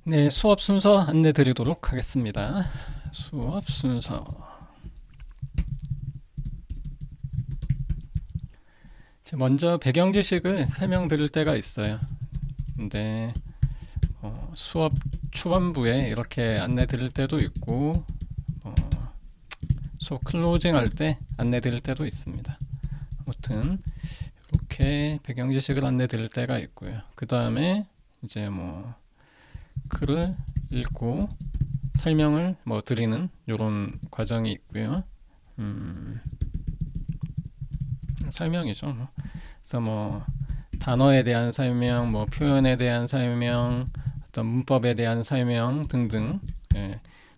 네, 수업 순서 안내 드리도록 하겠습니다. 수업 순서. 먼저 배경 지식을 설명드릴 때가 있어요. 근데 수업 초반부에 이렇게 안내 드릴 때도 있고 어, 수업 클로징 할 때 안내 드릴 때도 있습니다. 아무튼 이렇게 배경 지식을 안내 드릴 때가 있고요. 그 다음에 이제 뭐 글을 읽고 설명을 드리는 이런 과정이 있고요. 설명이죠. 그래서 단어에 대한 설명, 표현에 대한 설명, 어떤 문법에 대한 설명 등등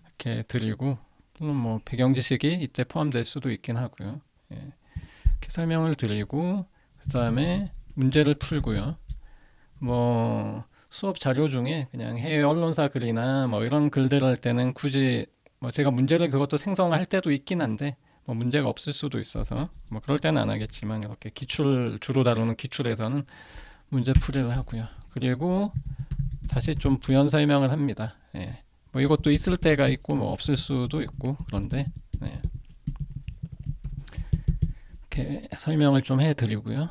이렇게 드리고, 물론 배경 지식이 이때 포함될 수도 있긴 하고요. 이렇게 설명을 드리고 그 다음에 문제를 풀고요. 수업 자료 중에 그냥 해외 언론사 글이나 이런 글들 할 때는 굳이 제가 문제를 그것도 생성할 때도 있긴 한데 문제가 없을 수도 있어서 그럴 때는 안 하겠지만 이렇게 기출 주로 다루는 기출에서는 문제 풀이를 하고요. 그리고 다시 좀 부연 설명을 합니다. 이것도 있을 때가 있고 없을 수도 있고 그런데 이렇게 설명을 좀 해드리고요.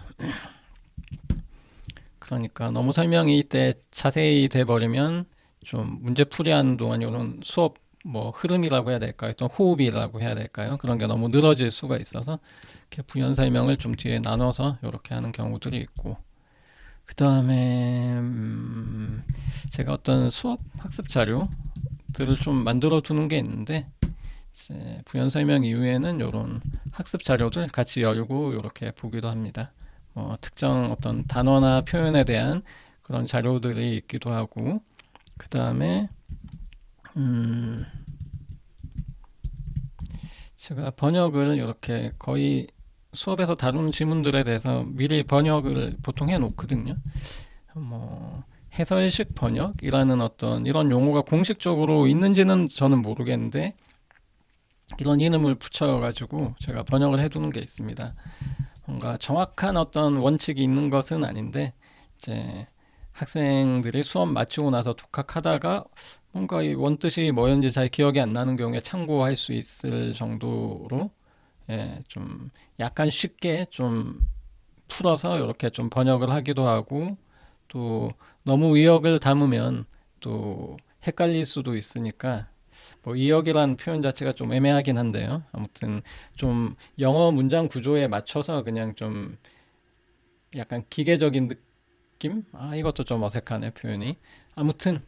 그러니까 너무 설명이 이때 자세히 돼버리면 좀 문제 풀이하는 동안 이런 수업 흐름이라고 해야 될까요? 또 호흡이라고 해야 될까요? 그런 게 너무 늘어질 수가 있어서 이렇게 부연 설명을 좀 뒤에 나눠서 이렇게 하는 경우들이 있고 그 다음에 제가 어떤 수업 학습 자료들을 좀 만들어 두는 게 있는데 이제 부연 설명 이후에는 이런 학습 자료들 같이 열고 이렇게 보기도 합니다. 특정 어떤 단어나 표현에 대한 그런 자료들이 있기도 하고 그 다음에 제가 번역을 이렇게 거의 수업에서 다루는 지문들에 대해서 미리 번역을 보통 해 놓거든요. 해설식 번역이라는 어떤 이런 용어가 공식적으로 있는지는 저는 모르겠는데 이런 이름을 붙여가지고 제가 번역을 해두는 게 있습니다. 뭔가 정확한 어떤 원칙이 있는 것은 아닌데 이제 학생들이 수업 마치고 나서 독학하다가 뭔가 이 원뜻이 뭐였는지 잘 기억이 안 나는 경우에 참고할 수 있을 정도로 좀 약간 쉽게 좀 풀어서 이렇게 좀 번역을 하기도 하고 또 너무 의역을 담으면 또 헷갈릴 수도 있으니까 의역이라는 표현 자체가 좀 애매하긴 한데요. 아무튼 좀 영어 문장 구조에 맞춰서 그냥 좀 약간 기계적인 느낌? 이것도 좀 어색하네, 표현이. 아무튼,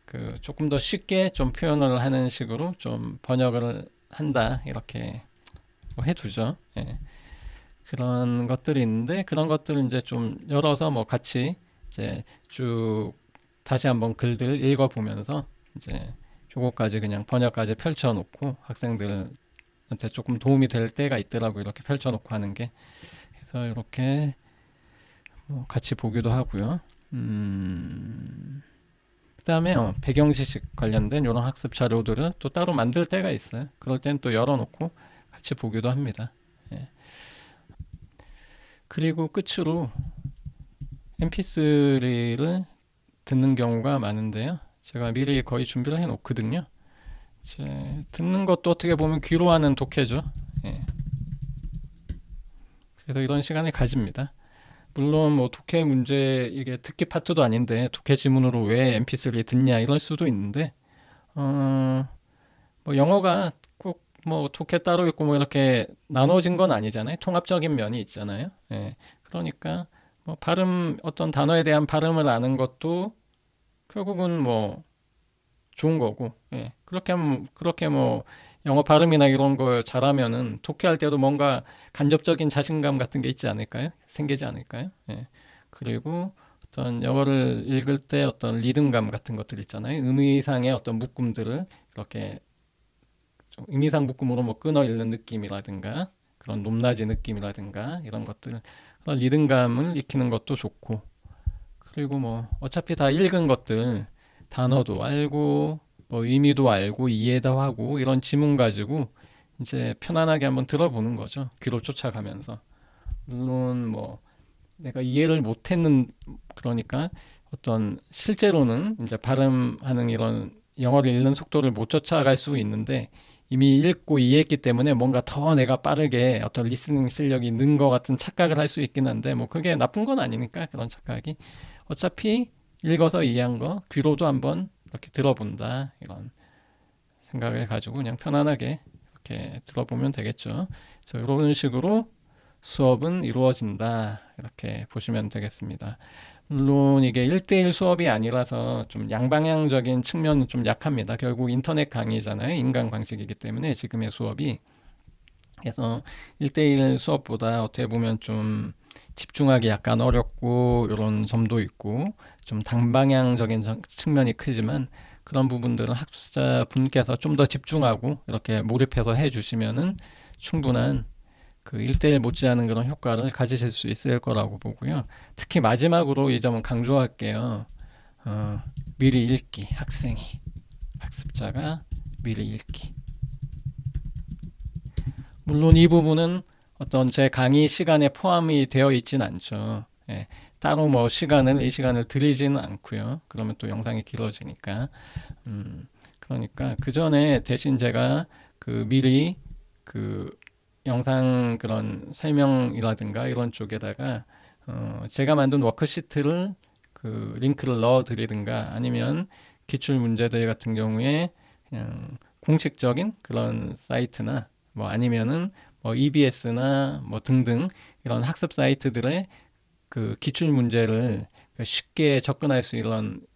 그 조금 더 쉽게 좀 표현을 하는 식으로 좀 번역을 한다, 이렇게 해두죠. 그런 것들이 있는데, 그런 것들을 이제 좀 열어서 같이 이제 쭉 다시 한번 글들 읽어보면서 이제 요거까지 그냥 번역까지 펼쳐놓고 학생들한테 조금 도움이 될 때가 있더라고 이렇게 펼쳐놓고 하는 게. 그래서 이렇게 같이 보기도 하고요. 그다음에 배경 지식 관련된 이런 학습 자료들을 또 따로 만들 때가 있어요. 그럴 땐 또 열어놓고 같이 보기도 합니다. 그리고 끝으로 MP3를 듣는 경우가 많은데요. 제가 미리 거의 준비를 해 놓거든요. 듣는 것도 어떻게 보면 귀로 하는 독해죠. 그래서 이런 시간을 가집니다. 물론 독해 문제 이게 듣기 파트도 아닌데 독해 지문으로 왜 MP3 듣냐 이럴 수도 있는데 어, 영어가 꼭 독해 따로 있고 이렇게 나눠진 건 아니잖아요. 통합적인 면이 있잖아요. 그러니까 발음 어떤 단어에 대한 발음을 아는 것도 결국은 좋은 거고 그렇게 영어 발음이나 이런 걸 잘하면은 독해할 때도 뭔가 간접적인 자신감 같은 게 있지 않을까요? 생기지 않을까요? 그리고 어떤 영어를 읽을 때 어떤 리듬감 같은 것들 있잖아요. 의미상의 어떤 묶음들을 이렇게 좀 의미상 묶음으로 끊어 읽는 느낌이라든가 그런 높낮이 느낌이라든가 이런 것들 그런 리듬감을 익히는 것도 좋고 그리고 어차피 다 읽은 것들 단어도 알고 의미도 알고 이해도 하고 이런 지문 가지고 이제 편안하게 한번 들어보는 거죠. 귀로 쫓아가면서. 물론 내가 이해를 못했는 그러니까 어떤 실제로는 이제 발음하는 이런 영어를 읽는 속도를 못 쫓아갈 수 있는데 이미 읽고 이해했기 때문에 뭔가 더 내가 빠르게 어떤 리스닝 실력이 는 것 같은 착각을 할 수 있긴 한데 뭐 그게 나쁜 건 아니니까 그런 착각이 어차피 읽어서 이해한 거 귀로도 한번 이렇게 들어본다 이런 생각을 가지고 그냥 편안하게 이렇게 들어보면 되겠죠. 그래서 이런 식으로 수업은 이루어진다 이렇게 보시면 되겠습니다. 물론 이게 1대1 수업이 아니라서 좀 양방향적인 측면은 좀 약합니다. 결국 인터넷 강의잖아요. 인간 방식이기 때문에 지금의 수업이. 그래서 1대1 수업보다 어떻게 보면 좀 집중하기 약간 어렵고 이런 점도 있고 좀 단방향적인 측면이 크지만 그런 부분들은 학습자분께서 좀 더 집중하고 이렇게 몰입해서 해주시면은 충분한 그 1대1 못지않은 그런 효과를 가지실 수 있을 거라고 보고요. 특히 마지막으로 이 점은 강조할게요. 어, 미리 읽기, 학습자가 미리 읽기. 물론 이 부분은 어떤 제 강의 시간에 포함이 되어 있진 않죠. 예, 따로 뭐 이 시간을 드리지는 않고요. 그러면 또 영상이 길어지니까. 그러니까 그 전에 대신 제가 그 미리 그 영상 그런 설명이라든가 이런 쪽에다가 제가 만든 워크시트를 그 링크를 넣어 드리든가 아니면 기출 문제들 같은 경우에 그냥 공식적인 그런 사이트나 뭐 아니면은 뭐 EBS나 뭐 등등 이런 학습 사이트들의 그 기출 문제를 쉽게 접근할 수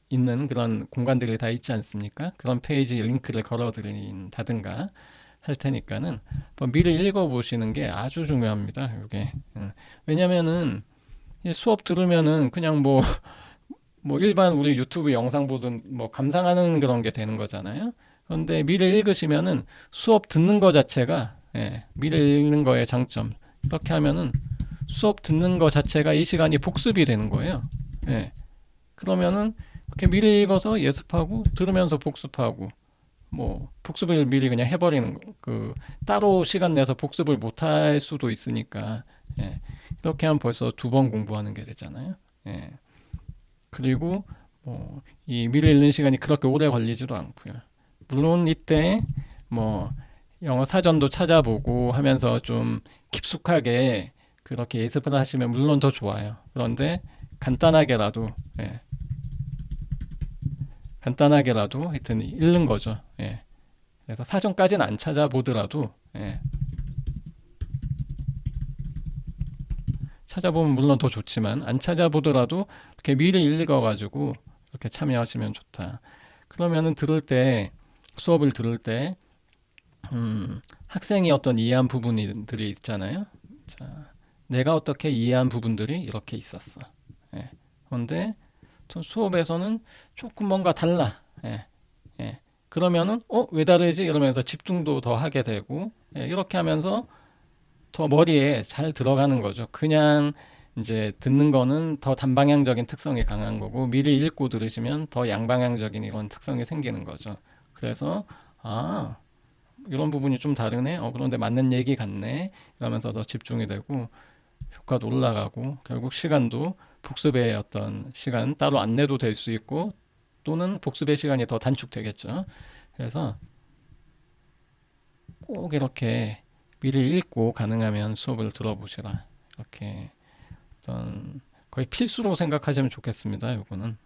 있는 그런 공간들이 다 있지 않습니까? 그런 페이지 링크를 걸어 드린다든가 할 테니까는 미리 읽어보시는 게 아주 중요합니다. 이게 왜냐면은 수업 들으면은 그냥 뭐 일반 우리 유튜브 영상 보든 뭐 감상하는 그런 게 되는 거잖아요. 그런데 미리 읽으시면은 수업 듣는 거 자체가 미리 읽는 거의 장점 이렇게 하면은 수업 듣는 거 자체가 이 시간이 복습이 되는 거예요. 예. 그러면은 이렇게 미리 읽어서 예습하고 들으면서 복습하고 뭐 복습을 미리 그냥 해버리는 거. 그 따로 시간 내서 복습을 못 할 수도 있으니까 예. 이렇게 하면 벌써 2번 공부하는 게 되잖아요. 예. 그리고 이 미리 읽는 시간이 그렇게 오래 걸리지도 않고요. 물론 이때 뭐 영어 사전도 찾아보고 하면서 좀 깊숙하게 그렇게 예습을 하시면 물론 더 좋아요. 그런데 간단하게라도 예, 간단하게라도 하여튼 읽는 거죠. 예. 그래서 사전까지는 안 찾아보더라도 찾아보면 물론 더 좋지만 안 찾아보더라도 이렇게 미리 읽어가지고 이렇게 참여하시면 좋다. 그러면은 수업을 들을 때 학생이 어떤 이해한 부분들이 있잖아요. 자, 내가 어떻게 이해한 부분들이 이렇게 있었어. 예. 그런데 전 수업에서는 조금 뭔가 달라. 예. 예. 그러면은 왜 다르지? 이러면서 집중도 더 하게 되고 이렇게 하면서 더 머리에 잘 들어가는 거죠. 그냥 이제 듣는 거는 더 단방향적인 특성이 강한 거고 미리 읽고 들으시면 더 양방향적인 이런 특성이 생기는 거죠. 그래서 아 이런 부분이 좀 다르네. 그런데 맞는 얘기 같네. 이러면서 더 집중이 되고 효과도 올라가고 결국 시간도 복습의 어떤 시간 따로 안 내도 될 수 있고 또는 복습의 시간이 더 단축되겠죠. 그래서 꼭 이렇게 미리 읽고 가능하면 수업을 들어보시라. 이렇게 어떤 거의 필수로 생각하시면 좋겠습니다. 요거는.